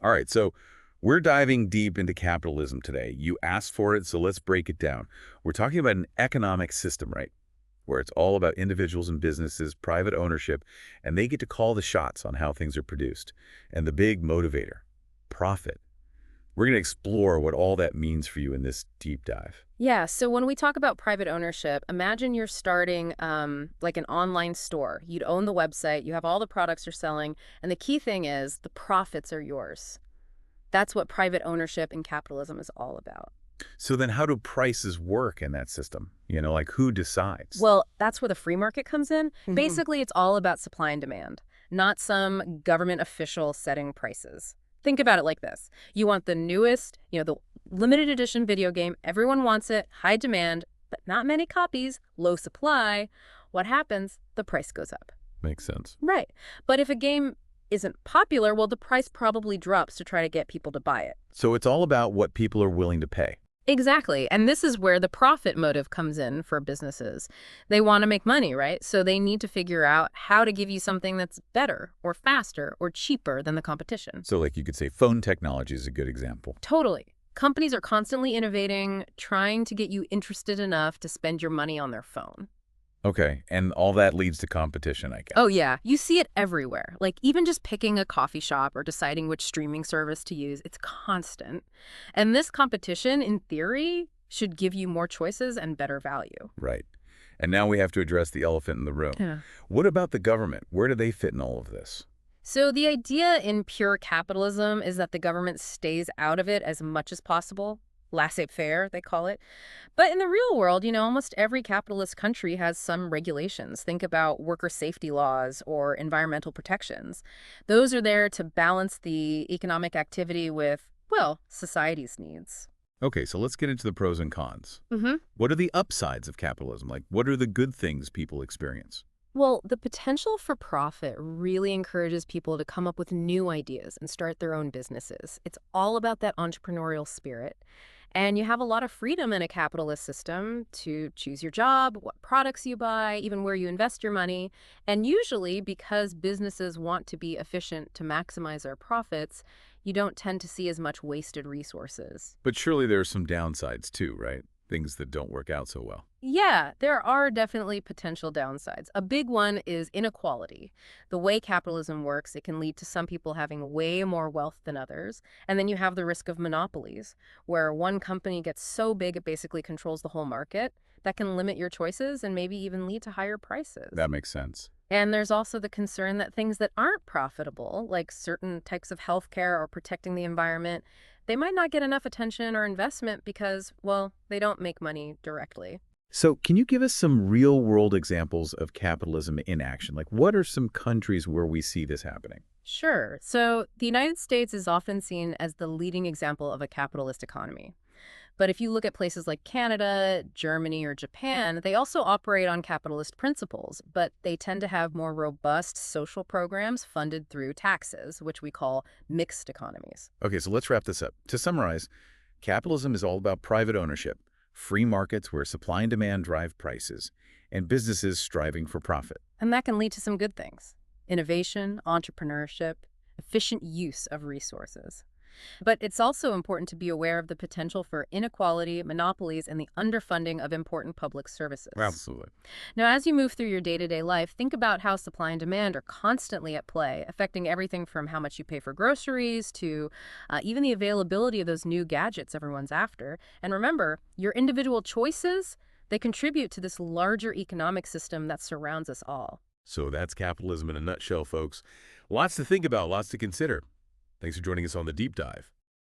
All right, so we're diving deep into capitalism today. You asked for it, so let's break it down. We're talking about an economic system, right? Where it's all about individuals and businesses, private ownership, and they get to call the shots on how things are produced. And the big motivator, profit. We're going to explore what all that means for you in this deep dive. Yeah, so when we talk about private ownership, imagine you're starting like an online store. You'd own the website, you have all the products you're selling, and the key thing is the profits are yours. That's what private ownership in capitalism is all about. So then how do prices work in that system? Like who decides? Well, that's where the free market comes in. Mhm. Basically, it's all about supply and demand, not some government official setting prices. Think about it like this. You want the newest, the limited edition video game. Everyone wants it, high demand, but not many copies, low supply. What happens? The price goes up. Makes sense. Right. But if a game isn't popular, well, the price probably drops to try to get people to buy it. So it's all about what people are willing to pay. Exactly. And this is where the profit motive comes in for businesses. They want to make money, right? So they need to figure out how to give you something that's better or faster or cheaper than the competition. So like you could say phone technology is a good example. Totally. Companies are constantly innovating, trying to get you interested enough to spend your money on their phone. Okay, and all that leads to competition, I guess. Oh, yeah. You see it everywhere. Like even just picking a coffee shop or deciding which streaming service to use, it's constant. And this competition, in theory, should give you more choices and better value. Right. And now we have to address the elephant in the room. Yeah. What about the government? Where do they fit in all of this? So the idea in pure capitalism is that the government stays out of it as much as possible. Laissez-faire, they call it. But in the real world, almost every capitalist country has some regulations. Think about worker safety laws or environmental protections. Those are there to balance the economic activity with, well, society's needs. Okay, so let's get into the pros and cons. hmm What are the upsides of capitalism? Like, what are the good things people experience? Well, the potential for profit really encourages people to come up with new ideas and start their own businesses. It's all about that entrepreneurial spirit. And you have a lot of freedom in a capitalist system to choose your job, what products you buy, even where you invest your money. And usually, because businesses want to be efficient to maximize their profits, you don't tend to see as much wasted resources. But surely there are some downsides too, right? Things that don't work out so well. Yeah, there are definitely potential downsides. A big one is inequality. The way capitalism works, it can lead to some people having way more wealth than others. And then you have the risk of monopolies, where one company gets so big it basically controls the whole market. That can limit your choices and maybe even lead to higher prices. That makes sense. And there's also the concern that things that aren't profitable, like certain types of healthcare or protecting the environment, they might not get enough attention or investment because, well, they don't make money directly. So can you give us some real-world examples of capitalism in action? Like, what are some countries where we see this happening? Sure. So the United States is often seen as the leading example of a capitalist economy. But if you look at places like Canada, Germany, or Japan, they also operate on capitalist principles, but they tend to have more robust social programs funded through taxes, which we call mixed economies. Okay, so let's wrap this up. To summarize, capitalism is all about private ownership, free markets where supply and demand drive prices, and businesses striving for profit. And that can lead to some good things: innovation, entrepreneurship, efficient use of resources. But it's also important to be aware of the potential for inequality, monopolies, and the underfunding of important public services. Absolutely. Now, as you move through your day-to-day life, think about how supply and demand are constantly at play, affecting everything from how much you pay for groceries to even the availability of those new gadgets everyone's after. And remember, your individual choices, they contribute to this larger economic system that surrounds us all. So that's capitalism in a nutshell, folks. Lots to think about, lots to consider. Thanks for joining us on The Deep Dive.